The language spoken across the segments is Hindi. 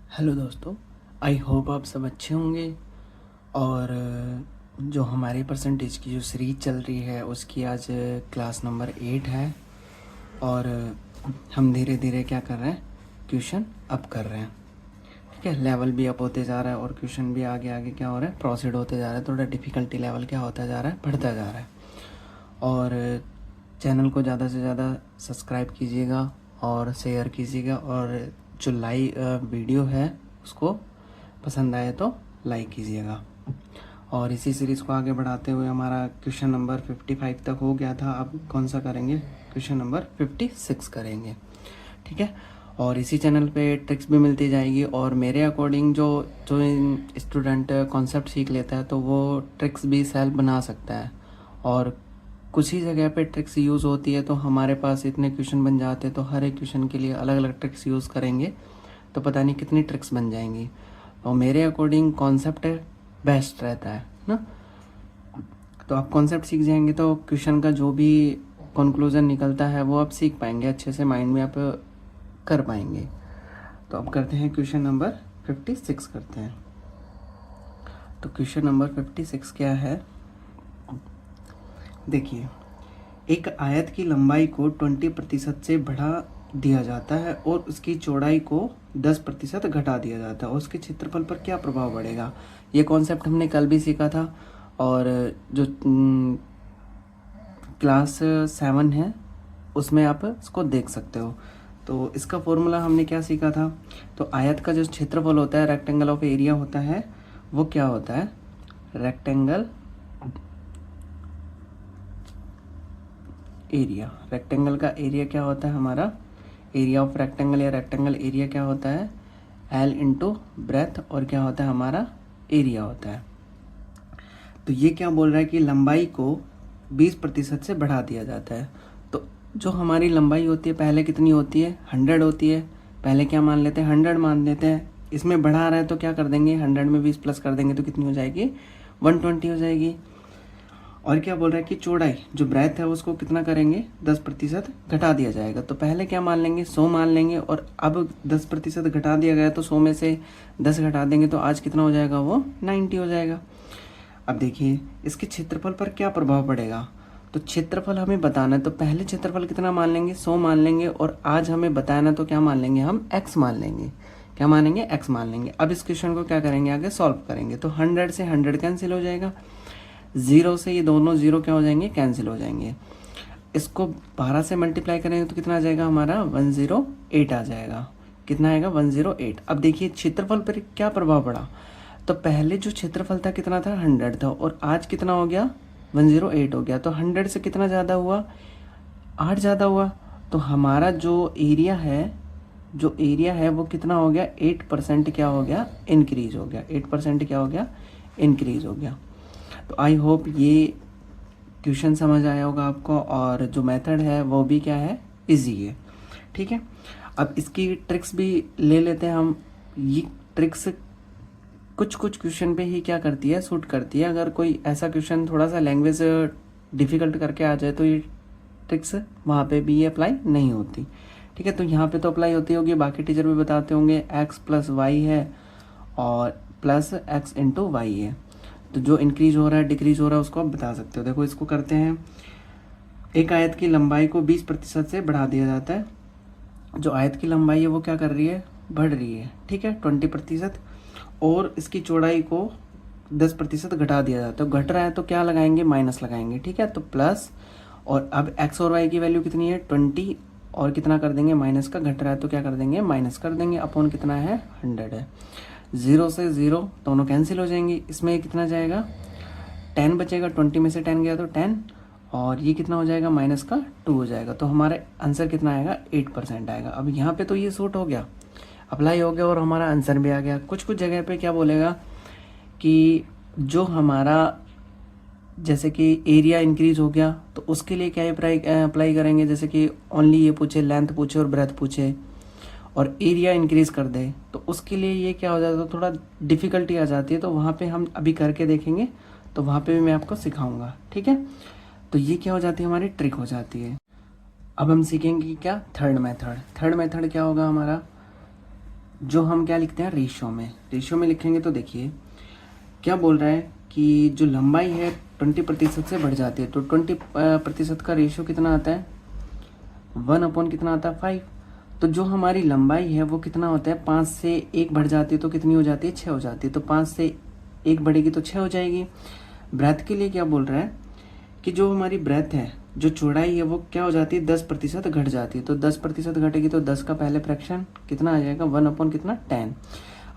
हेलो दोस्तों, आई होप आप सब अच्छे होंगे। और जो हमारी परसेंटेज की जो सीरीज चल रही है उसकी आज क्लास नंबर 8 है। और हम धीरे धीरे क्या कर रहे हैं, क्वेश्चन अप कर रहे हैं। ठीक है, लेवल भी अप होते जा रहा है और क्वेश्चन भी आगे आगे क्या हो रहा है, प्रोसीड होते जा रहा है। थोड़ा डिफ़िकल्टी लेवल क्या होता जा रहा है, बढ़ता जा रहा है। और चैनल को ज़्यादा से ज़्यादा सब्सक्राइब कीजिएगा और शेयर कीजिएगा, और जो वीडियो है उसको पसंद आए तो लाइक कीजिएगा। और इसी सीरीज़ को आगे बढ़ाते हुए हमारा क्वेश्चन नंबर 55 तक हो गया था। अब कौन सा करेंगे, क्वेश्चन नंबर 56 करेंगे। ठीक है, और इसी चैनल पे ट्रिक्स भी मिलती जाएगी। और मेरे अकॉर्डिंग जो जो स्टूडेंट कॉन्सेप्ट सीख लेता है तो वो ट्रिक्स भी सेल्फ बना सकता है। और कुछ ही जगह पे ट्रिक्स यूज़ होती है तो हमारे पास इतने क्वेश्चन बन जाते हैं, तो हर एक क्वेश्चन के लिए अलग अलग ट्रिक्स यूज़ करेंगे तो पता नहीं कितनी ट्रिक्स बन जाएंगी। और मेरे अकॉर्डिंग कॉन्सेप्ट बेस्ट रहता है ना। तो आप कॉन्सेप्ट सीख जाएंगे तो क्वेश्चन का जो भी कंक्लूजन निकलता है वो आप सीख पाएंगे, अच्छे से माइंड में आप कर पाएंगे। तो अब करते हैं क्वेश्चन नंबर 56 करते हैं। तो क्वेश्चन नंबर 56 क्या है, देखिए। एक आयत की लंबाई को 20% से बढ़ा दिया जाता है और उसकी चौड़ाई को 10% घटा दिया जाता है, और उसके क्षेत्रफल पर क्या प्रभाव पड़ेगा। ये कॉन्सेप्ट हमने कल भी सीखा था। और जो क्लास 7 है उसमें आप इसको देख सकते हो। तो इसका फॉर्मूला हमने क्या सीखा था, तो आयत का जो क्षेत्रफल होता है, रेक्टेंगल ऑफ एरिया होता है, वो क्या होता है, रेक्टेंगल एरिया। रेक्टेंगल का एरिया क्या होता है हमारा, एरिया ऑफ रेक्टेंगल या रेक्टेंगल एरिया क्या होता है, एल इंटू ब्रेथ, और क्या होता है हमारा, एरिया होता है। तो ये क्या बोल रहा है कि लंबाई को 20% से बढ़ा दिया जाता है। तो जो हमारी लंबाई होती है पहले कितनी होती है, 100 होती है। पहले क्या मान लेते हैं, 100 मान लेते हैं। इसमें बढ़ा रहा है तो क्या कर देंगे, 100 में 20 प्लस कर देंगे तो कितनी हो जाएगी, 120 हो जाएगी। और क्या बोल रहा है कि चौड़ाई जो ब्रेथ है उसको कितना करेंगे, 10% घटा दिया जाएगा। तो पहले क्या मान लेंगे, 100 मान लेंगे, और अब 10% घटा दिया गया तो 100 में से 10 घटा देंगे तो आज कितना हो जाएगा, वो 90 हो जाएगा। अब देखिए इसके क्षेत्रफल पर क्या प्रभाव पड़ेगा। तो क्षेत्रफल हमें बताना है तो पहले क्षेत्रफल कितना मान लेंगे, 100 मान लेंगे, और आज हमें बताना तो क्या मान लेंगे, हम x मान लेंगे। क्या मानेंगे, x मान लेंगे। अब इस क्वेश्चन को क्या करेंगे, आगे सॉल्व करेंगे। तो 100 से 100 कैंसिल हो जाएगा, 0 से ये दोनों 0 क्या हो जाएंगे, कैंसिल हो जाएंगे। इसको 12 से मल्टीप्लाई करेंगे तो कितना आ जाएगा हमारा, 108 आ जाएगा। कितना आएगा, 108। अब देखिए क्षेत्रफल पर क्या प्रभाव पड़ा। तो पहले जो क्षेत्रफल था कितना था, 100 था, और आज कितना हो गया, 108 हो गया। तो 100 से कितना ज़्यादा हुआ, 8 ज़्यादा हुआ। तो हमारा जो एरिया है, वो कितना हो गया, 8% क्या हो गया, इंक्रीज हो गया। 8% क्या हो गया, इंक्रीज हो गया। तो आई होप ये क्वेश्चन समझ आया होगा आपको, और जो मेथड है वो भी क्या है, इजी है। ठीक है, अब इसकी ट्रिक्स भी ले लेते हैं हम। ये ट्रिक्स कुछ क्वेश्चन पे ही क्या करती है, सूट करती है। अगर कोई ऐसा क्वेश्चन थोड़ा सा लैंग्वेज डिफ़िकल्ट करके आ जाए तो ये ट्रिक्स वहाँ पे भी ये अप्लाई नहीं होती। ठीक है, तो यहाँ पे तो अप्लाई होती होगी, बाकी टीचर भी बताते होंगे। x प्लस वाई है और प्लस x इंटू वाई है, तो जो इंक्रीज हो रहा है डिक्रीज हो रहा है उसको आप बता सकते हो। देखो इसको करते हैं, एक आयत की लंबाई को 20% से बढ़ा दिया जाता है। जो आयत की लंबाई है वो क्या कर रही है, बढ़ रही है। ठीक है, 20%, और इसकी चौड़ाई को 10% घटा दिया जाता है। तो घट रहा है तो क्या लगाएंगे, माइनस लगाएंगे। ठीक है, तो प्लस, और अब x और y की वैल्यू कितनी है, 20, और कितना कर देंगे, माइनस का। घट रहा है तो क्या कर देंगे, माइनस कर देंगे। अपॉन कितना है, 100 है। 0 से 0 दोनों कैंसिल हो जाएंगे। इसमें कितना जाएगा, 10 बचेगा। 20 में से 10 गया तो 10, और ये कितना हो जाएगा, माइनस का 2 हो जाएगा। तो हमारा आंसर कितना आएगा, 8% आएगा। अब यहाँ पे तो ये सूट हो गया, अप्लाई हो गया, और हमारा आंसर भी आ गया। कुछ जगह पे क्या बोलेगा कि जो हमारा जैसे कि एरिया इंक्रीज हो गया तो उसके लिए क्या अप्लाई करेंगे, जैसे कि ओनली ये पूछे, लेंथ पूछे और ब्रेथ पूछे, और एरिया इंक्रीज कर दे तो उसके लिए ये क्या हो जाता है, थोड़ा डिफ़िकल्टी आ जाती है। तो वहाँ पे हम अभी करके देखेंगे, तो वहाँ पे भी मैं आपको सिखाऊंगा। ठीक है, तो ये क्या हो जाती है, हमारी ट्रिक हो जाती है। अब हम सीखेंगे क्या, थर्ड मेथड। थर्ड मेथड क्या होगा हमारा, जो हम क्या लिखते हैं रेशियो में लिखेंगे तो देखिए क्या बोल रहा है कि जो लंबाई है 20% से बढ़ जाती है, तो 20% का रेशियो कितना आता है, 1 कितना आता है 5। तो जो हमारी लंबाई है वो कितना होता है, 5 से 1 बढ़ जाती है तो कितनी हो जाती है, 6 हो जाती है। तो 5 से 1 बढ़ेगी तो 6 हो जाएगी। ब्रेथ के लिए क्या बोल रहा है कि जो हमारी ब्रेथ है, जो चौड़ाई है, वो क्या हो जाती है, 10% घट जाती है। तो 10% घटेगी तो 10 का पहले फ्रैक्शन कितना आ जाएगा, 1 कितना 10।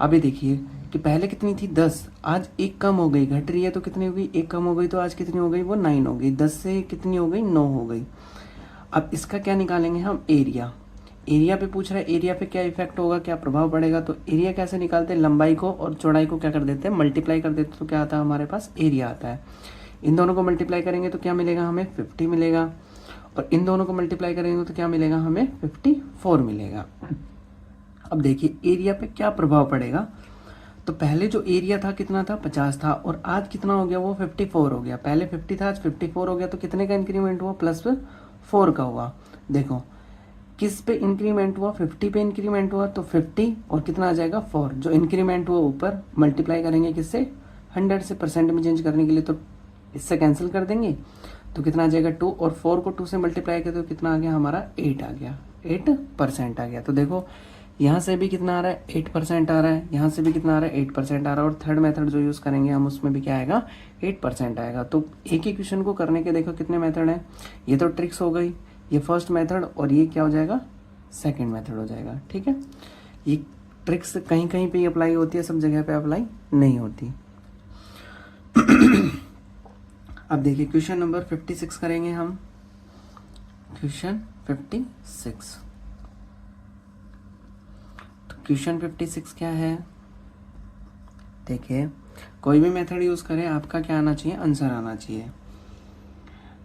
अभी देखिए कि पहले कितनी थी 10, आज 1 कम हो गई, घट रही है तो कितनी हो गई, 1 कम हो गई, तो आज कितनी हो गई, वो 9 हो गई। 10 से कितनी हो गई, 9 हो गई। अब इसका क्या निकालेंगे हम, एरिया पे पूछ रहा है, एरिया पे क्या इफेक्ट होगा, क्या प्रभाव पड़ेगा। तो एरिया कैसे निकालते हैं, लंबाई को और चौड़ाई को क्या कर देते हैं, मल्टीप्लाई कर देते हैं। तो क्या आता है हमारे पास, एरिया आता है। इन दोनों को मल्टीप्लाई करेंगे तो क्या मिलेगा, हमें 50 मिलेगा। और इन दोनों को मल्टीप्लाई करेंगे तो क्या मिलेगा, हमें 54 मिलेगा। अब देखिए एरिया पे क्या प्रभाव पड़ेगा। तो पहले जो एरिया था कितना था, 50 था, और आज कितना हो गया, वो 54 हो गया। पहले 50 था, आज 54 हो गया। तो कितने का इंक्रीमेंट हुआ, +4 का हुआ। देखो किस पे इंक्रीमेंट हुआ, 50 पे इंक्रीमेंट हुआ। तो 50 और कितना आ जाएगा 4, जो इंक्रीमेंट हुआ ऊपर, मल्टीप्लाई करेंगे किससे, 100 से परसेंट में चेंज करने के लिए। तो इससे कैंसिल कर देंगे तो कितना आ जाएगा 2, और 4 को 2 से मल्टीप्लाई किया तो कितना आ गया हमारा, 8 आ गया, 8% आ गया। तो देखो यहाँ से भी कितना आ रहा है, 8% आ रहा है, यहाँ से भी कितना आ रहा है, 8% आ रहा है। और थर्ड मेथड जो यूज़ करेंगे हम, उसमें भी क्या आएगा, 8% आएगा। तो एक ही क्वेश्चन को करने के देखो कितने मेथड हैं। ये तो ट्रिक्स हो गई, ये फर्स्ट मेथड, और ये क्या हो जाएगा, सेकंड मेथड हो जाएगा। ठीक है, ये ट्रिक्स कहीं कहीं पे अप्लाई होती है, सब जगह पे अप्लाई नहीं होती। अब देखिए क्वेश्चन नंबर 56 करेंगे हम। क्वेश्चन 56, तो क्वेश्चन 56 क्या है, देखिए कोई भी मेथड यूज करें, आपका क्या आना चाहिए, आंसर आना चाहिए।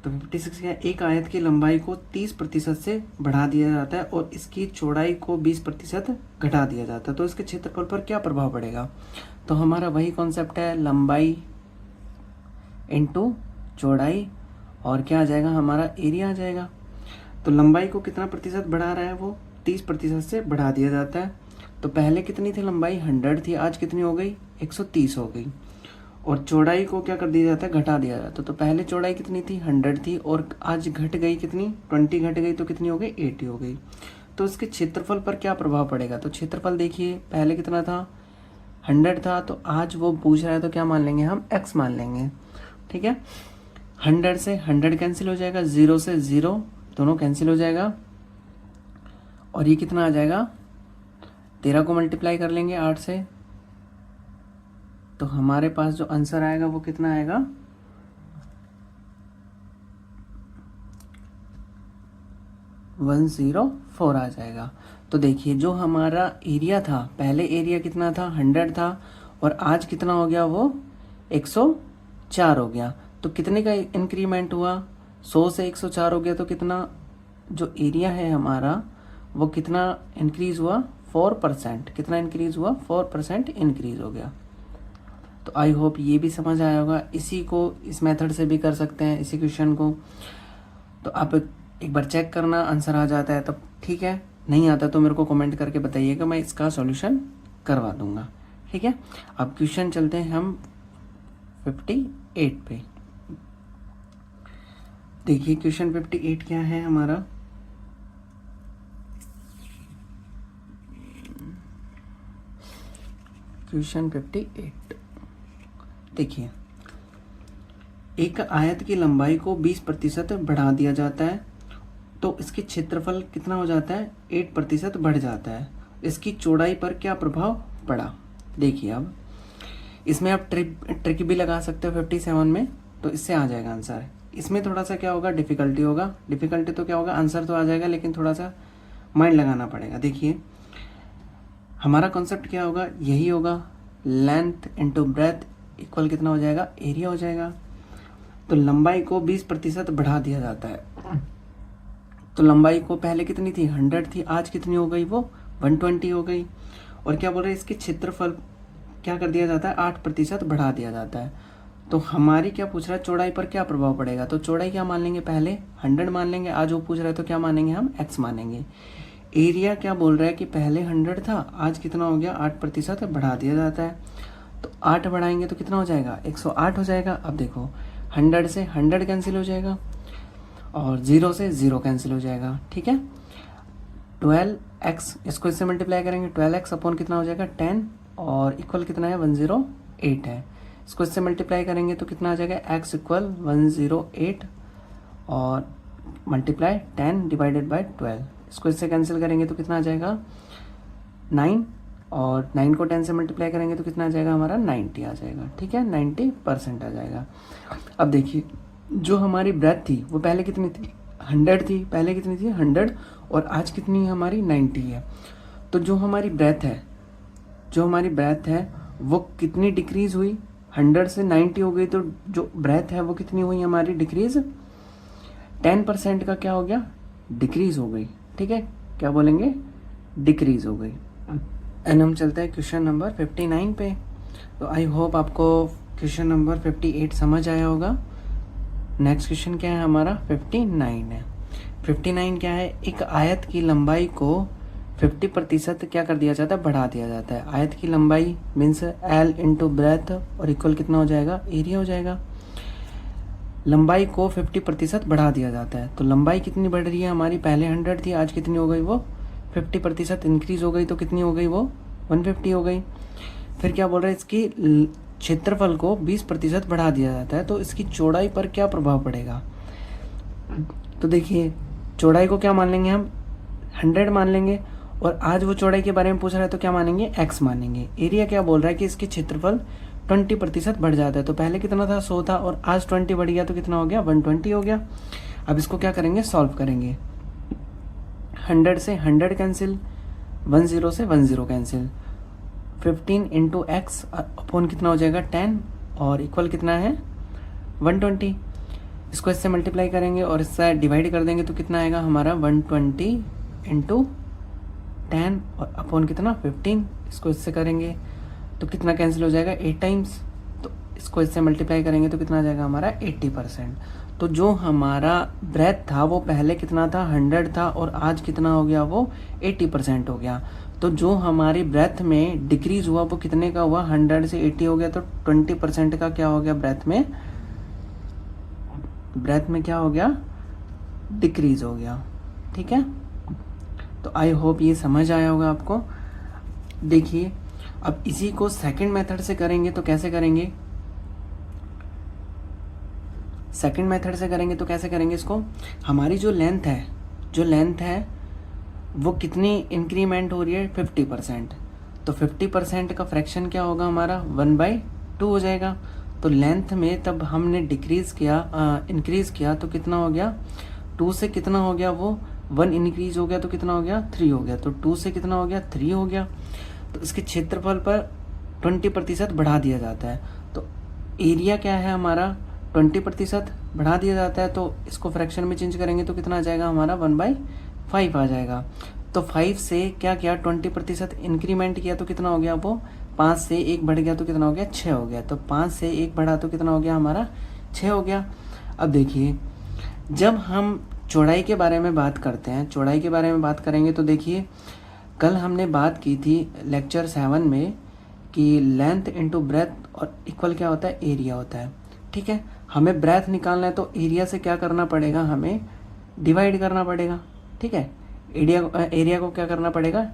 तो 56 क्या है, एक आयत की लंबाई को 30% से बढ़ा दिया जाता है और इसकी चौड़ाई को 20% घटा दिया जाता है। तो इसके क्षेत्रफल पर क्या प्रभाव पड़ेगा। तो हमारा वही कॉन्सेप्ट है, लंबाई इनटू चौड़ाई, और क्या आ जाएगा हमारा, एरिया आ जाएगा। तो लंबाई को कितना प्रतिशत बढ़ा रहा है, वो 30% से बढ़ा दिया जाता है। तो पहले कितनी थी लंबाई, 100 थी, आज कितनी हो गई, 130 हो गई। और चौड़ाई को क्या कर दिया जाता है, घटा दिया जाता है। तो पहले चौड़ाई कितनी थी, 100 थी, और आज घट गई कितनी, 20 घट गई, तो कितनी हो गई, 80 हो गई। तो इसके क्षेत्रफल पर क्या प्रभाव पड़ेगा। तो क्षेत्रफल देखिए पहले कितना था, 100 था, तो आज वो पूछ रहा है तो क्या मान लेंगे हम, x मान लेंगे। ठीक है, 100 से 100 कैंसिल हो जाएगा, 0 से 0 दोनों कैंसिल हो जाएगा, और ये कितना आ जाएगा, 13 को मल्टीप्लाई कर लेंगे 8 से, तो हमारे पास जो आंसर आएगा वो कितना आएगा, 104 आ जाएगा। तो देखिए जो हमारा एरिया था, पहले एरिया कितना था, 100 था, और आज कितना हो गया, वो 104 हो गया। तो कितने का इंक्रीमेंट हुआ, 100 से 104 हो गया। तो कितना जो एरिया है हमारा, वो कितना इंक्रीज हुआ, 4%। कितना इंक्रीज हुआ, 4% इंक्रीज हो गया। तो आई होप ये भी समझ आया होगा। इसी को इस मेथड से भी कर सकते हैं, इसी क्वेश्चन को। तो आप एक बार चेक करना, आंसर आ जाता है तब ठीक है, नहीं आता तो मेरे को कमेंट करके बताइएगा, मैं इसका सॉल्यूशन करवा दूंगा। ठीक है, अब क्वेश्चन चलते हैं हम 58 पे। देखिए क्वेश्चन 58 क्या है हमारा, क्वेश्चन 58 देखिए, एक आयत की लंबाई को 20% बढ़ा दिया जाता है, तो इसके क्षेत्रफल कितना हो जाता है, 8% बढ़ जाता है। इसकी चौड़ाई पर क्या प्रभाव पड़ा। देखिए अब इसमें आप ट्रिक भी लगा सकते हो 57 में, तो इससे आ जाएगा आंसर। इसमें थोड़ा सा क्या होगा, डिफिकल्टी होगा। डिफिकल्टी तो क्या होगा, आंसर तो आ जाएगा, लेकिन थोड़ा सा माइंड लगाना पड़ेगा। देखिए हमारा कॉन्सेप्ट क्या होगा, यही होगा, लेंथ इंटू ब्रेथ इक्वल कितना हो जाएगा, एरिया हो जाएगा। तो लंबाई को 20% बढ़ा दिया जाता है। तो लंबाई को पहले कितनी थी, 100 थी, आज कितनी हो गई, वो 120 हो गई। और क्या बोल रहे हैं, इसके क्षेत्रफल क्या कर दिया जाता है, 8% बढ़ा दिया जाता है। तो हमारी क्या पूछ रहा है, चौड़ाई पर क्या प्रभाव पड़ेगा। तो चौड़ाई क्या मान लेंगे, पहले 100 मान लेंगे, आज वो पूछ रहा है तो क्या मानेंगे हम, x मानेंगे। एरिया क्या बोल रहा है कि पहले 100 था, आज कितना हो गया, 8% बढ़ा दिया जाता है। तो 8 बढ़ाएंगे तो कितना हो जाएगा, 108 हो जाएगा। अब देखो 100 से 100 कैंसिल हो जाएगा और 0 से 0 कैंसिल हो जाएगा, ठीक है। 12x, इसको इससे मल्टीप्लाई करेंगे, 12x अपॉन कितना हो जाएगा 10 और इक्वल कितना है 108 है। इसको इससे मल्टीप्लाई करेंगे तो कितना आ जाएगा x इक्वल 108 और मल्टीप्लाई 10 डिवाइडेड बाय 12। इसको इससे कैंसिल करेंगे तो कितना आ जाएगा 9 और 9 को 10 से मल्टीप्लाई करेंगे तो कितना आ जाएगा हमारा 90 आ जाएगा, ठीक है, 90% आ जाएगा। अब देखिए जो हमारी ब्रेथ थी वो पहले कितनी थी, 100 थी, पहले कितनी थी 100 और आज कितनी हमारी 90 है। तो जो हमारी ब्रेथ है वो कितनी डिक्रीज हुई, 100 से 90 हो गई, तो जो ब्रेथ है वो कितनी हुई हमारी डिक्रीज, 10% का क्या हो गया, डिक्रीज हो गई, ठीक है, क्या बोलेंगे, डिक्रीज हो गई। एंड हम चलते हैं क्वेश्चन नंबर 59 पे। तो आई होप आपको क्वेश्चन नंबर 58 समझ आया होगा। नेक्स्ट क्वेश्चन क्या है हमारा 59 है। 59 क्या है, एक आयत की लंबाई को 50% क्या कर दिया जाता है, बढ़ा दिया जाता है। आयत की लंबाई मीन्स L इंटू ब्रेथ और इक्वल कितना हो जाएगा, एरिया हो जाएगा। लंबाई को 50% बढ़ा दिया जाता है, तो लंबाई कितनी बढ़ रही है हमारी, पहले 100 थी, आज कितनी हो गई, वो 50% इंक्रीज हो गई, तो कितनी हो गई, वो 150 हो गई। फिर क्या बोल रहा है, इसकी क्षेत्रफल को 20% बढ़ा दिया जाता है, तो इसकी चौड़ाई पर क्या प्रभाव पड़ेगा। तो देखिए चौड़ाई को क्या मान लेंगे हम, 100 मान लेंगे, और आज वो चौड़ाई के बारे में पूछ रहा है तो क्या मानेंगे, x मानेंगे। एरिया क्या बोल रहा है कि इसके क्षेत्रफल 20% बढ़ जाता है, तो पहले कितना था 100 था और आज 20 बढ़ गया, तो कितना हो गया 120 हो गया। अब इसको क्या करेंगे, सॉल्व करेंगे। 100 से 100 कैंसिल, 10 से 10 कैंसिल, 15 इंटू एक्स अपॉन कितना हो जाएगा 10 और इक्वल कितना है 120। इसको इससे मल्टीप्लाई करेंगे और इससे डिवाइड कर देंगे तो कितना आएगा हमारा 120 इंटू 10 और अपॉन कितना 15। इसको इससे करेंगे तो कितना कैंसिल हो जाएगा 8 टाइम्स, तो इसको इससे मल्टीप्लाई करेंगे तो कितना आ जाएगा हमारा 80%। तो जो हमारा ब्रेथ था वो पहले कितना था 100 था और आज कितना हो गया, वो 80% हो गया। तो जो हमारी ब्रेथ में डिक्रीज हुआ वो कितने का हुआ, 100 से 80 हो गया, तो 20% का क्या हो गया, ब्रेथ में क्या हो गया, डिक्रीज हो गया, ठीक है। तो आई होप ये समझ आया होगा आपको। देखिए अब इसी को सेकंड मेथड से करेंगे तो कैसे करेंगे, सेकंड मेथड से करेंगे तो कैसे करेंगे, इसको हमारी जो लेंथ है वो कितनी इंक्रीमेंट हो रही है 50%, तो 50% का फ्रैक्शन क्या होगा हमारा 1/2 हो जाएगा। तो लेंथ में तब हमने इंक्रीज किया तो कितना हो गया, 2 से कितना हो गया, वो 1 इंक्रीज हो गया तो कितना हो गया 3 हो गया, तो 2 से कितना हो गया 3 हो गया। तो इसके क्षेत्रफल पर 20% बढ़ा दिया जाता है, तो एरिया क्या है हमारा 20% बढ़ा दिया जाता है, तो इसको फ्रैक्शन में चेंज करेंगे तो कितना आ जाएगा हमारा 1/5 आ जाएगा। तो 5 से क्या किया 20% इंक्रीमेंट किया तो कितना हो गया, वो 5 से 1 बढ़ गया तो कितना हो गया 6 हो गया, तो 5 से 1 बढ़ा तो कितना हो गया हमारा 6 हो गया। अब देखिए जब हम चौड़ाई के बारे में बात करते हैं, चौड़ाई के बारे में बात करेंगे तो देखिए कल हमने बात की थी लेक्चर 7 में कि लेंथ इंटू ब्रेथ और इक्वल क्या होता है, एरिया होता है, ठीक है। हमें ब्रेथ निकालना है तो एरिया से क्या करना पड़ेगा, हमें डिवाइड करना पड़ेगा, ठीक है। एरिया को क्या करना पड़ेगा,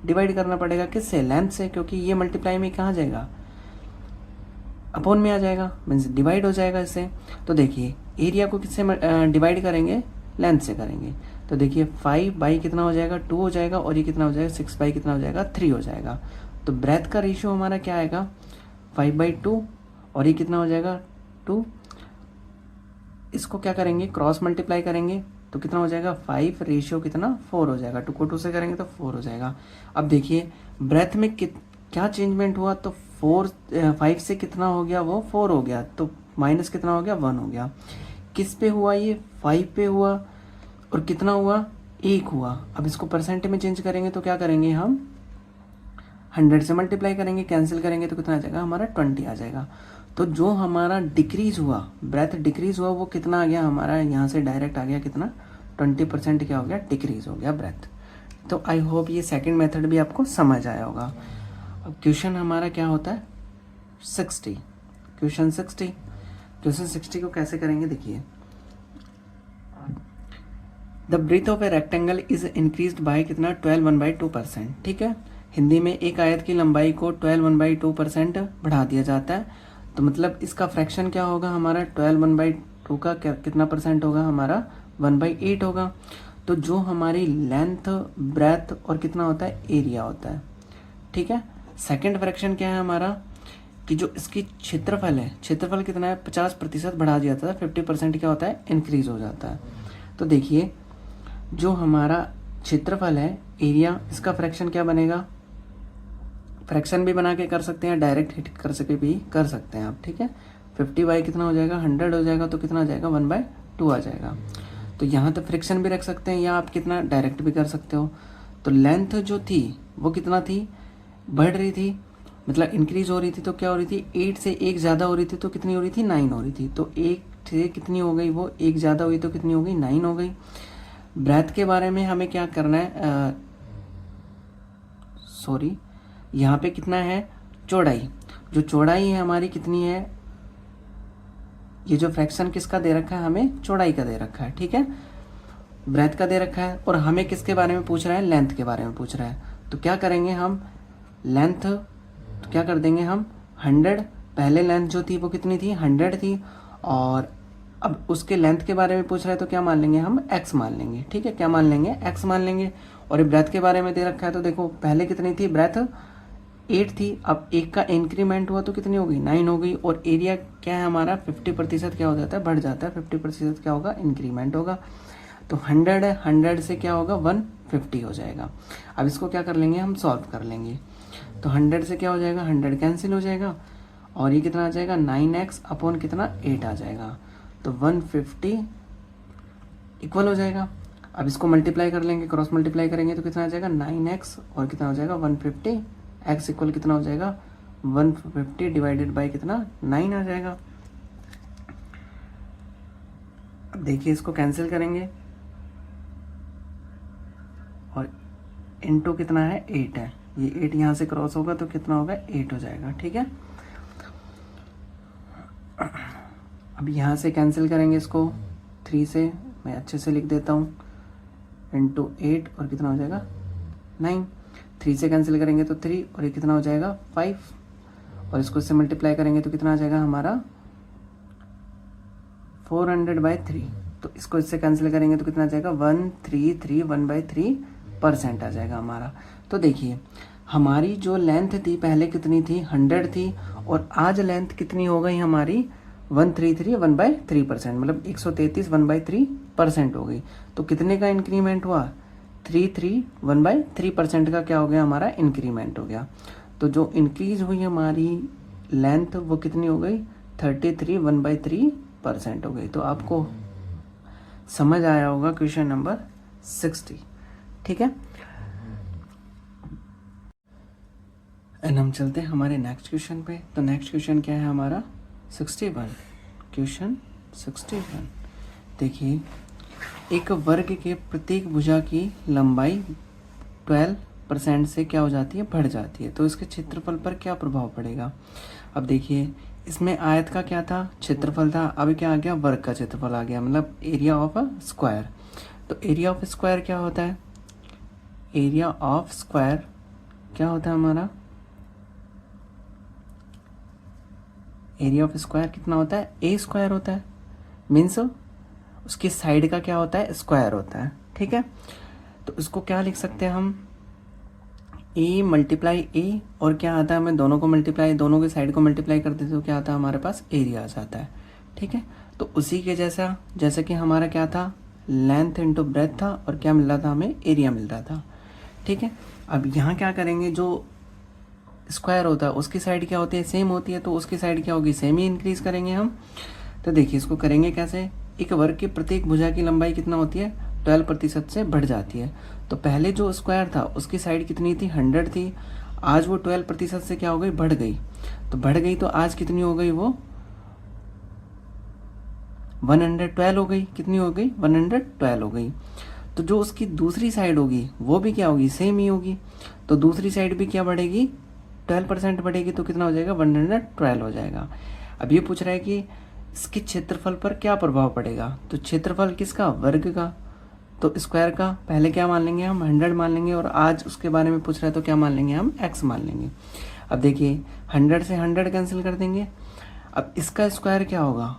डिवाइड करना पड़ेगा, किससे, लेंथ से, क्योंकि ये मल्टीप्लाई में कहाँ जाएगा, अपॉन में आ जाएगा, मीन्स डिवाइड हो जाएगा इससे। तो देखिए एरिया को किससे डिवाइड करेंगे, लेंथ से करेंगे, तो देखिए 5 बाई कितना हो जाएगा 2 हो जाएगा और ये कितना हो जाएगा 6 बाई कितना हो जाएगा 3 हो जाएगा। तो ब्रेथ का रेशियो हमारा क्या आएगा 5/2 और ये कितना हो जाएगा 2। इसको क्या करेंगे, क्रॉस मल्टीप्लाई करेंगे तो कितना हो जाएगा 5 रेशियो कितना 4 हो जाएगा, 2 को 2 से करेंगे तो 4 हो जाएगा। अब देखिए ब्रेथ में क्या चेंजमेंट हुआ, तो 5 से कितना हो गया, वो 4 हो गया, तो माइनस कितना हो गया 1 हो गया। किस पे हुआ, ये 5 पे हुआ और कितना हुआ 1 हुआ। अब इसको परसेंट में चेंज करेंगे तो क्या करेंगे, हम 100 से मल्टीप्लाई करेंगे, कैंसिल करेंगे तो कितना आ जाएगा हमारा 20 आ जाएगा। तो जो हमारा डिक्रीज हुआ, ब्रेथ डिक्रीज हुआ, वो कितना आ गया हमारा, यहाँ से डायरेक्ट आ गया कितना 20% क्या हो गया, डिक्रीज हो गया ब्रेथ, तो आई होप ये सेकंड मेथड भी आपको समझ आया होगा। अब क्वेश्चन हमारा क्या होता है 60। क्वेश्चन 60 को कैसे करेंगे देखिए, the breadth of a rectangle is increased by कितना 12 ठीक है। हिंदी में एक आयत की लंबाई को 12 बढ़ा दिया जाता है। तो मतलब इसका फ्रैक्शन क्या होगा हमारा 12 का कितना परसेंट होगा हमारा 1/8 होगा। तो जो हमारी लेंथ ब्रेथ और कितना होता है एरिया होता है, ठीक है। सेकंड फ्रैक्शन क्या है हमारा कि जो इसकी क्षेत्रफल है, क्षेत्रफल कितना है 50% बढ़ा दिया जाता है, 50% क्या होता है इंक्रीज हो जाता है। तो देखिए जो हमारा क्षेत्रफल है एरिया, इसका फ्रैक्शन क्या बनेगा, फ्रैक्शन भी बना के कर सकते हैं, डायरेक्ट हिट कर सके भी कर सकते हैं आप, ठीक है। 50 बाई कितना हो जाएगा 100 हो जाएगा, तो कितना आ जाएगा 1/2 आ जाएगा। तो यहाँ तो फ्रिक्शन भी रख सकते हैं या आप कितना डायरेक्ट भी कर सकते हो। तो लेंथ जो थी वो कितना थी, बढ़ रही थी, मतलब इंक्रीज हो रही थी। तो क्या हो रही थी 8 से 1 ज़्यादा हो रही थी, तो कितनी हो रही थी 9 हो रही थी। तो 1 से कितनी हो गई वो 1 ज़्यादा हुई, तो कितनी हो गई 9 हो गई। ब्रेथ के बारे में हमें क्या करना है, सॉरी यहाँ पे कितना है चौड़ाई, जो चौड़ाई है हमारी कितनी है, ये जो फ्रैक्शन किसका दे रखा है हमें चौड़ाई का दे रखा है, ठीक है, ब्रेथ का दे रखा है। और हमें किसके बारे में पूछ रहा है, लेंथ के बारे में पूछ रहा है। तो क्या करेंगे हम लेंथ, तो क्या कर देंगे हम 100, पहले लेंथ जो थी वो कितनी थी 100 थी, और अब उसके लेंथ के बारे में पूछ रहा है तो क्या मान लेंगे हम x मान लेंगे, ठीक है, क्या मान लेंगे x मान लेंगे। और ये ब्रेथ के बारे में दे रखा है, तो देखो पहले कितनी थी ब्रेथ 8 थी, अब 1 का इंक्रीमेंट हुआ तो कितनी हो गई 9 हो गई। और एरिया क्या है हमारा 50% क्या हो जाता है बढ़ जाता है, 50% क्या होगा इंक्रीमेंट होगा। तो 100 है, 100 से क्या होगा 150 हो जाएगा। अब इसको क्या कर लेंगे हम सॉल्व कर लेंगे। तो 100 से क्या हो जाएगा 100 कैंसिल हो जाएगा, और ये कितना आ जाएगा 9x अपॉन कितना 8 आ जाएगा। तो 150 इक्वल हो जाएगा। अब इसको मल्टीप्लाई कर लेंगे, क्रॉस मल्टीप्लाई करेंगे तो कितना आ जाएगा 9x और कितना हो जाएगा 150, x इक्वल कितना हो जाएगा 150 डिवाइडेड बाई कितना 9 आ जाएगा। अब देखिए इसको कैंसिल करेंगे और इनटू कितना है 8 है, ये 8 यहाँ से क्रॉस होगा तो कितना होगा 8 हो जाएगा, ठीक है। अब यहाँ से कैंसिल करेंगे इसको 3 से, मैं अच्छे से लिख देता हूँ, इंटू 8 और कितना हो जाएगा 9। 3 से कैंसिल करेंगे तो 3 और ये कितना हो जाएगा 5, और इसको इससे मल्टीप्लाई करेंगे तो कितना आ जाएगा हमारा 400/3। तो इसको इससे कैंसिल करेंगे तो कितना आ जाएगा 1331/3% आ जाएगा हमारा। तो देखिए हमारी जो लेंथ थी पहले कितनी थी 100 थी, और आज लेंथ कितनी हो गई हमारी 133 मतलब 133 1/3% हो गई। तो कितने का इंक्रीमेंट हुआ 1/3% का क्या हो गया हमारा इंक्रीमेंट हो गया। तो जो इंक्रीज हुई हमारी लेंथ वो कितनी हो गई 33 1/3% हो गई। तो आपको समझ आया होगा क्वेश्चन नंबर 60, ठीक है। एंड हम चलते हैं हमारे नेक्स्ट क्वेश्चन पे। तो नेक्स्ट क्वेश्चन क्या है हमारा 61, क्वेश्चन 61। देखिए एक वर्ग के प्रत्येक भुजा की लंबाई 12% से क्या हो जाती है बढ़ जाती है, तो इसके क्षेत्रफल पर क्या प्रभाव पड़ेगा। अब देखिए इसमें आयत का क्या था क्षेत्रफल था, अब क्या आ गया वर्ग का क्षेत्रफल आ गया, मतलब एरिया ऑफ अ स्क्वायर। तो एरिया ऑफ स्क्वायर क्या होता है, एरिया ऑफ स्क्वायर क्या होता है हमारा, एरिया ऑफ स्क्वायर कितना होता है ए स्क्वायर होता है, मीन्स उसकी साइड का क्या होता है स्क्वायर होता है, ठीक है। तो इसको क्या लिख सकते हैं हम ए मल्टीप्लाई ए, और क्या आता है हमें दोनों को मल्टीप्लाई, दोनों की साइड को मल्टीप्लाई कर देते तो क्या आता है हमारे पास एरिया आ जाता है, ठीक है। तो उसी के जैसा जैसे कि हमारा क्या था लेंथ इंटू ब्रेथ था, और क्या मिल रहा था हमें एरिया मिल रहा था, ठीक है। अब यहाँ क्या करेंगे जो स्क्वायर होता है उसकी साइड क्या होती है सेम होती है, तो उसकी साइड क्या होगी सेम ही इंक्रीज करेंगे हम। तो देखिए इसको करेंगे कैसे, एक वर्ग की प्रत्येक भुजा की लंबाई कितना होती है 12% से बढ़ जाती है। तो पहले जो स्क्वायर था उसकी साइड कितनी थी 100 थी, आज वो 12% से क्या हो गई बढ़ गई। तो बढ़ गई तो आज कितनी हो गई वो 112 हो गई, कितनी हो गई 112 हो गई। तो जो उसकी दूसरी साइड होगी वो भी क्या होगी, सेम ही होगी। तो दूसरी साइड भी क्या बढ़ेगी, 12% बढ़ेगी, तो कितना हो जाएगा, 112 हो जाएगा। अब ये पूछ रहा है कि इसके क्षेत्रफल पर क्या प्रभाव पड़ेगा, तो क्षेत्रफल किसका, वर्ग का, तो स्क्वायर का पहले क्या मान लेंगे हम, 100 मान लेंगे, और आज उसके बारे में पूछ रहा है तो क्या मान लेंगे हम, x मान लेंगे। अब देखिए 100 से 100 कैंसिल कर देंगे। अब इसका स्क्वायर क्या होगा,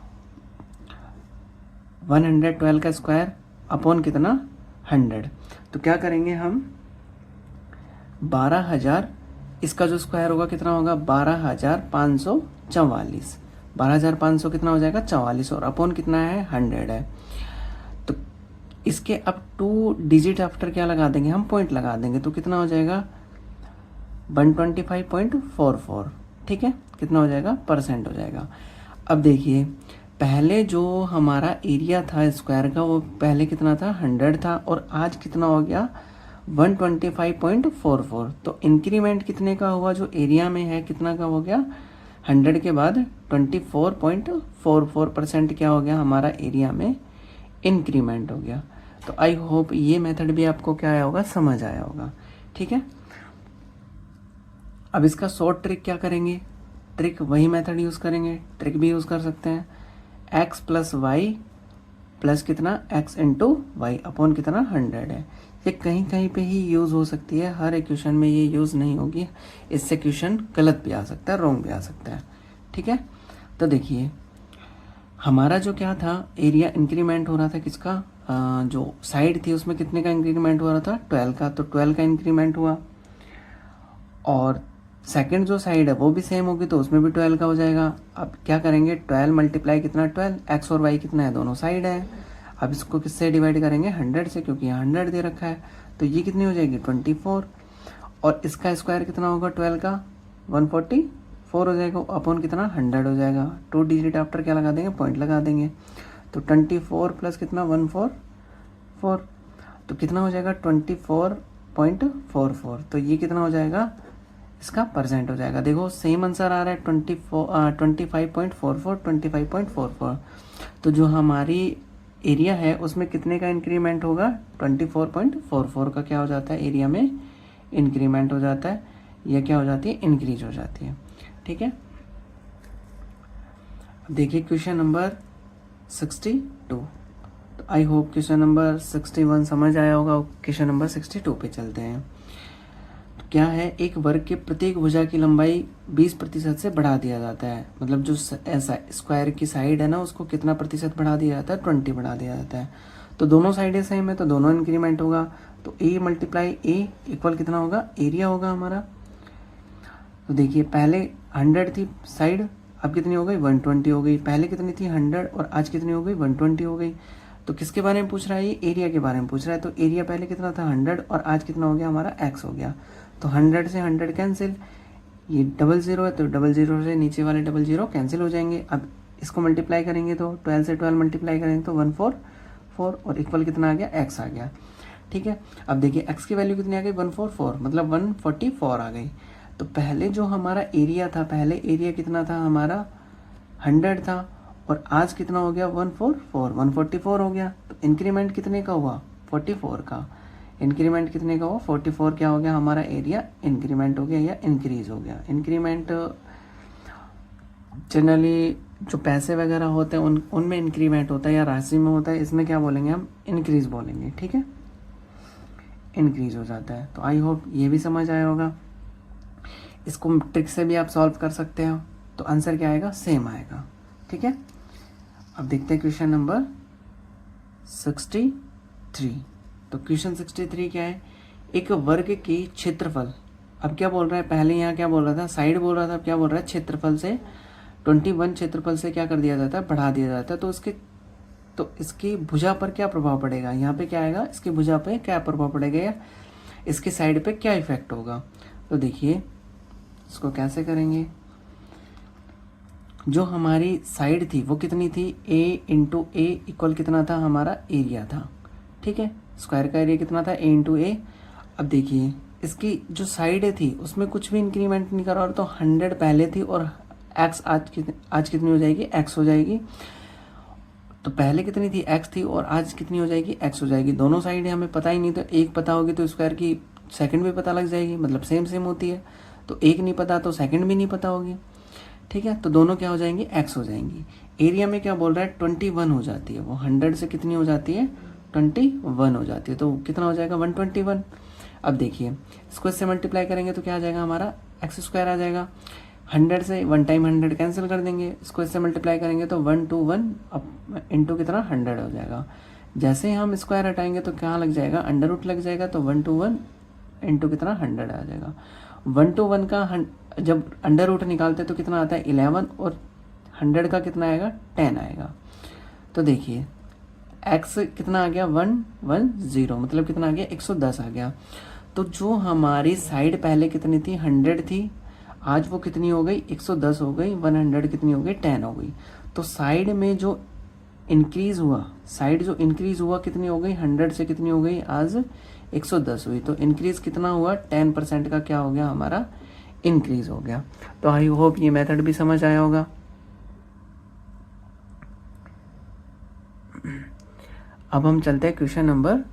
112 का स्क्वायर अपॉन कितना, 100। तो क्या करेंगे हम, 12,000, इसका जो स्क्वायर होगा कितना होगा, 12,544। 12,500 कितना हो जाएगा, 44, और अपॉन कितना है, 100 है। तो इसके अब 2 डिजिट आफ्टर क्या लगा देंगे हम, पॉइंट लगा देंगे, तो कितना हो जाएगा, 125.44। ठीक है, कितना हो जाएगा, परसेंट हो जाएगा। अब देखिए पहले जो हमारा एरिया था स्क्वायर का वो पहले कितना था, 100 था, और आज कितना हो गया, 125.44। तो इंक्रीमेंट कितने का हुआ, जो एरिया में है कितना का हो गया, 100 के बाद 24.44% क्या हो गया, हमारा एरिया में इंक्रीमेंट हो गया। तो आई होप ये मेथड भी आपको क्या आया होगा, समझ आया होगा। ठीक है, अब इसका शॉर्ट ट्रिक क्या करेंगे, ट्रिक वही मेथड यूज़ करेंगे, ट्रिक भी यूज़ कर सकते हैं, x प्लस वाई प्लस कितना, x इंटू वाई अपॉन कितना, 100 है। ये कहीं कहीं पे ही यूज़ हो सकती है, हर इक्वेशन में ये यूज़ नहीं होगी, इससे क्वेश्चन गलत भी आ सकता है, रॉन्ग भी आ सकता है। ठीक है, तो देखिए हमारा जो क्या था, एरिया इंक्रीमेंट हो रहा था किसका, जो साइड थी उसमें कितने का इंक्रीमेंट हो रहा था, 12 का, तो 12 का इंक्रीमेंट हुआ। और सेकंड जो साइड है वो भी सेम होगी, तो उसमें भी 12 का हो जाएगा। अब क्या करेंगे, 12 मल्टीप्लाई कितना, 12, एक्स और वाई कितना है, दोनों साइड है। अब इसको किससे डिवाइड करेंगे, 100 से, क्योंकि यहाँ 100 दे रखा है, तो ये कितनी हो जाएगी, 24। और इसका स्क्वायर कितना होगा 12 का, 144 हो जाएगा, अपॉन कितना, 100 हो जाएगा। 2 डिजिट आफ्टर क्या लगा देंगे, पॉइंट लगा देंगे, तो 24 प्लस कितना, 144, तो कितना हो जाएगा, 24.44। तो ये कितना हो जाएगा, इसका परसेंट हो जाएगा। देखो सेम आंसर आ रहा है, 25.44। तो जो हमारी एरिया है उसमें कितने का इंक्रीमेंट होगा, 24.44 का क्या हो जाता है, एरिया में इंक्रीमेंट हो जाता है, यह क्या हो जाती है, इंक्रीज हो जाती है। ठीक है, अब देखिए क्वेश्चन नंबर 62। तो आई होप क्वेश्चन नंबर 61 समझ आया होगा। क्वेश्चन नंबर 62 पे चलते हैं। क्या है, एक वर्ग के प्रत्येक भुजा की लंबाई 20% से बढ़ा दिया जाता है, मतलब जो ऐसा स्क्वायर की साइड है ना उसको कितना प्रतिशत बढ़ा दिया जाता है, 20 बढ़ा दिया जाता है। तो दोनों साइडें सेम है तो दोनों इंक्रीमेंट होगा, तो a मल्टीप्लाई a इक्वल कितना होगा, एरिया होगा हमारा। तो देखिए पहले 100 थी साइड, अब कितनी हो गई, 120 हो गई। पहले कितनी थी, 100, और आज कितनी हो गई, 120 हो गई। तो किसके बारे में पूछ रहा है, ये एरिया के बारे में पूछ रहा है। तो एरिया पहले कितना था, 100, और आज कितना हो गया हमारा, x हो गया। तो 100 से 100 कैंसिल, ये 00 है तो 00 से नीचे वाले 00 कैंसिल हो जाएंगे। अब इसको मल्टीप्लाई करेंगे तो 12 से 12 मल्टीप्लाई करेंगे तो 144, और इक्वल कितना आ गया, x आ गया। ठीक है, अब देखिए x की वैल्यू कितनी आ गई, 144, मतलब 144 आ गई। तो पहले जो हमारा एरिया था, पहले एरिया कितना था हमारा, 100 था, और आज कितना हो गया, 144 हो गया। तो इंक्रीमेंट कितने का हुआ, 44 का। इंक्रीमेंट कितने का हुआ, 44, क्या हो गया हमारा एरिया इंक्रीमेंट हो गया या इंक्रीज हो गया। इंक्रीमेंट जनरली जो पैसे वगैरह होते हैं उनमें इंक्रीमेंट होता है या राशि में होता है, इसमें क्या बोलेंगे हम, इंक्रीज बोलेंगे। ठीक है, इंक्रीज हो जाता है। तो आई होप ये भी समझ आया होगा। इसको ट्रिक से भी आप सॉल्व कर सकते हो, तो आंसर क्या आएगा, सेम आएगा। ठीक है, अब देखते हैं क्वेश्चन नंबर 63। तो क्वेश्चन 63 क्या है, एक वर्ग की क्षेत्रफल, अब क्या बोल रहा है, पहले यहाँ क्या बोल रहा था, साइड बोल रहा था, अब क्या बोल रहा है, क्षेत्रफल से 21 क्षेत्रफल से क्या कर दिया जाता है, बढ़ा दिया जाता है। तो इसकी भुजा पर क्या प्रभाव पड़ेगा, यहाँ पे क्या आएगा, इसकी भुजा पे क्या प्रभाव पड़ेगा या इसके साइड पे क्या इफेक्ट होगा। तो देखिए इसको कैसे करेंगे, जो हमारी साइड थी वो कितनी थी, a इंटू ए इक्वल कितना था, हमारा एरिया था। ठीक है, स्क्वायर का एरिया कितना था, a इंटू ए। अब देखिए इसकी जो साइड थी उसमें कुछ भी इंक्रीमेंट नहीं करा, और तो 100 पहले थी और x आज कितनी हो जाएगी, x हो जाएगी। तो पहले कितनी थी x थी और आज कितनी हो जाएगी x हो जाएगी। दोनों साइड है हमें पता ही नहीं, तो एक पता होगी तो स्क्वायर की सेकंड भी पता लग जाएगी, मतलब सेम सेम होती है। तो एक नहीं पता तो सेकंड भी नहीं पता होगी, ठीक है। तो दोनों क्या हो जाएंगी, x हो जाएंगी। एरिया में क्या बोल रहा है 21 हो जाती है, वो 100 से कितनी हो जाती है 21 हो जाती है, तो कितना हो जाएगा 121। अब देखिए इसको इससे मल्टीप्लाई करेंगे तो क्या आ जाएगा हमारा एक्स स्क्वायर आ जाएगा। 100 से 1 टाइम 100 कैंसिल कर देंगे, इसको इससे मल्टीप्लाई करेंगे तो 1 2 1 अब इंटू कितना 100 हो जाएगा। जैसे ही हम स्क्वायर हटाएंगे तो क्या लग जाएगा अंडर रूट लग जाएगा, तो 1 2 1 इंटू कितना 100 आ जाएगा। 1 2 1 का जब अंडर रूट निकालते तो कितना आता है 11 और 100 का कितना आएगा 10 आएगा। तो देखिए x कितना आ गया 110, मतलब कितना आ गया 110 आ गया। तो जो हमारी साइड पहले कितनी थी 100 थी, आज वो कितनी हो गई 110 हो गई, 100 कितनी हो गई 10 हो गई। तो साइड में जो इंक्रीज हुआ, साइड जो इंक्रीज हुआ कितनी हो गई 100 से कितनी हो गई आज 110 हुई। तो इंक्रीज कितना हुआ 10% का क्या हो गया हमारा इंक्रीज हो गया। तो आई होप ये मेथड भी समझ आया होगा। अब हम चलते हैं क्वेश्चन नंबर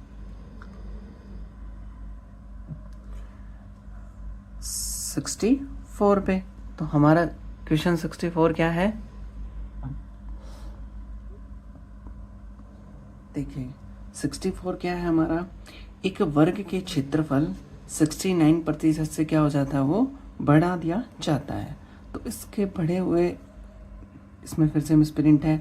64 पे। तो हमारा क्वेश्चन 64 क्या है, देखिए 64 क्या है हमारा, एक वर्ग के क्षेत्रफल 69% से क्या हो जाता है वो बढ़ा दिया जाता है। तो इसके बढ़े हुए, इसमें फिर से मिसप्रिंट है,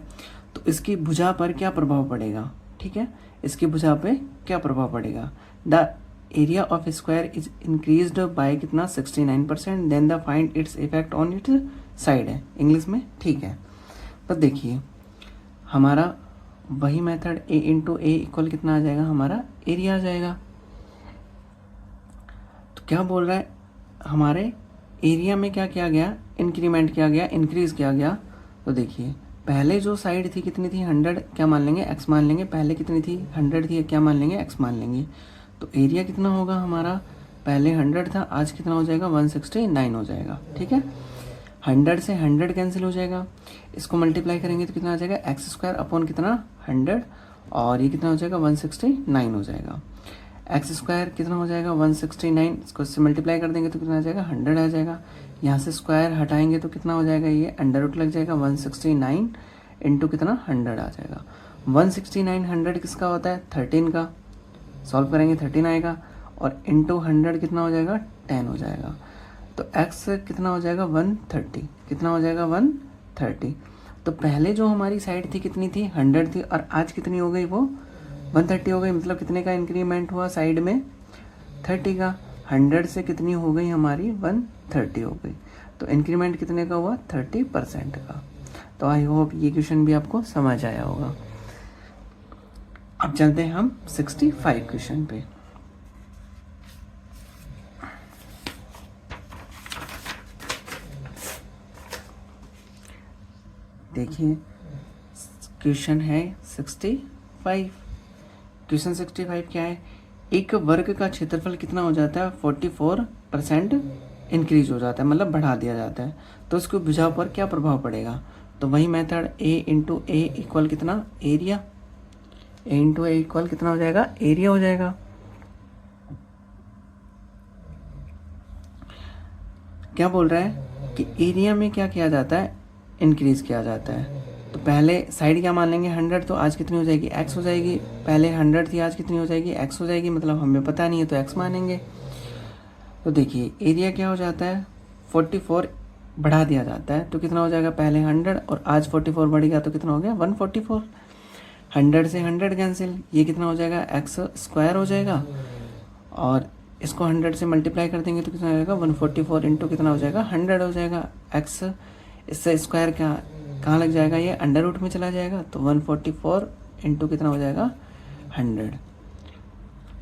तो इसकी भुजा पर क्या प्रभाव पड़ेगा, ठीक है, इसकी भुजा पे क्या प्रभाव पड़ेगा। The area of square is increased by कितना 69%, then the find its effect on its side है इंग्लिश में, ठीक है। तो देखिए हमारा वही method a into a equal कितना आ जाएगा हमारा एरिया आ जाएगा। तो क्या बोल रहा है हमारे एरिया में क्या किया गया इंक्रीमेंट किया गया, इंक्रीज किया गया। तो देखिए पहले जो साइड थी कितनी थी 100, क्या मान लेंगे x मान लेंगे, पहले कितनी थी 100 थी, क्या मान लेंगे x मान लेंगे। तो एरिया कितना होगा हमारा, पहले 100 था आज कितना हो जाएगा 169 हो जाएगा, ठीक है। 100 से 100 कैंसिल हो जाएगा, इसको मल्टीप्लाई करेंगे तो कितना आ जाएगा एक्स स्क्वायर अपॉन कितना 100, और ये कितना हो जाएगा 169 हो जाएगा। एक्स स्क्वायर कितना हो जाएगा 169, इसको इससे मल्टीप्लाई कर देंगे तो कितना आ जाएगा 100 आ जाएगा। यहाँ से स्क्वायर हटाएंगे तो कितना हो जाएगा, ये अंडर रूट लग जाएगा 169 इंटू कितना 100 आ जाएगा। 169 100 किसका होता है 13 का, सॉल्व करेंगे 13 आएगा, और इंटू 100 कितना हो जाएगा 10 हो जाएगा। तो x कितना हो जाएगा 130, कितना हो जाएगा 130। तो पहले जो हमारी साइड थी कितनी थी 100 थी, और आज कितनी हो गई वो 130 हो गई, मतलब कितने का इंक्रीमेंट हुआ साइड में 30 का। 100 से कितनी हो गई हमारी 130 हो गई, तो इंक्रीमेंट कितने का हुआ 30% का। तो आई होप ये क्वेश्चन भी आपको समझ आया होगा। अब चलते हैं हम 65 क्वेश्चन पे। देखिए क्वेश्चन है 65। क्वेश्चन 65 क्या है, एक वर्ग का क्षेत्रफल कितना हो जाता है 44% इंक्रीज हो जाता है, मतलब बढ़ा दिया जाता है। तो उसको भुजा पर क्या प्रभाव पड़ेगा। तो वही method a into a equal कितना area, a into a equal कितना हो जाएगा एरिया हो जाएगा। क्या बोल रहा है कि एरिया में क्या किया जाता है इंक्रीज किया जाता है। तो पहले साइड क्या मान लेंगे 100, तो आज कितनी हो जाएगी x हो जाएगी, पहले 100 थी आज कितनी हो जाएगी x हो जाएगी, मतलब हमें पता नहीं है तो x मानेंगे। तो देखिए एरिया क्या हो जाता है 44 बढ़ा दिया जाता है, तो कितना हो जाएगा पहले 100 और आज 44 बढ़ गया तो कितना हो गया 144। 100 से 100 कैंसिल, ये कितना हो जाएगा एक्स स्क्वायर हो जाएगा, और इसको 100 से मल्टीप्लाई कर देंगे तो कितना हो जाएगा 144 इंटू कितना हो जाएगा 100 हो जाएगा। एक्स इससे स्क्वायर क्या कहाँ लग जाएगा, ये अंडर रूट में चला जाएगा, तो 144 इंटू कितना हो जाएगा 100,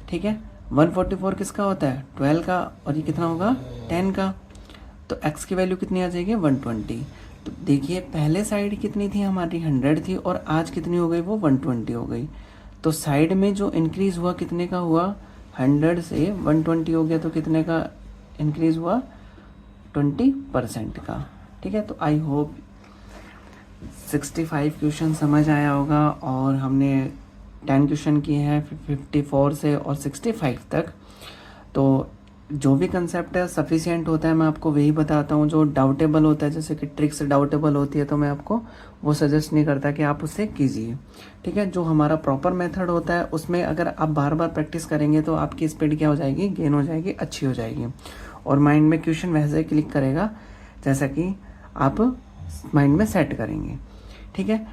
ठीक है। 144 किसका होता है 12 का, और ये कितना होगा 10 का। तो x की वैल्यू कितनी आ जाएगी 120। तो देखिए पहले साइड कितनी थी हमारी 100 थी, और आज कितनी हो गई वो 120 हो गई। तो साइड में जो इंक्रीज हुआ कितने का हुआ 100 से 120 हो गया, तो कितने का इंक्रीज हुआ 20% का, ठीक है। तो आई होप 65 क्वेश्चन समझ आया होगा और हमने 10 क्वेश्चन किए हैं 54 से और 65 तक। तो जो भी कंसेप्ट है सफिशिएंट होता है मैं आपको वही बताता हूँ। जो डाउटेबल होता है, जैसे कि ट्रिक्स डाउटेबल होती है, तो मैं आपको वो सजेस्ट नहीं करता कि आप उससे कीजिए, ठीक है। जो हमारा प्रॉपर मेथड होता है उसमें अगर आप बार बार प्रैक्टिस करेंगे तो आपकी स्पीड क्या हो जाएगी, गेन हो जाएगी, अच्छी हो जाएगी, और माइंड में क्वेश्चन वैसे ही क्लिक करेगा जैसा कि आप माइंड में सेट करेंगे, ठीक है।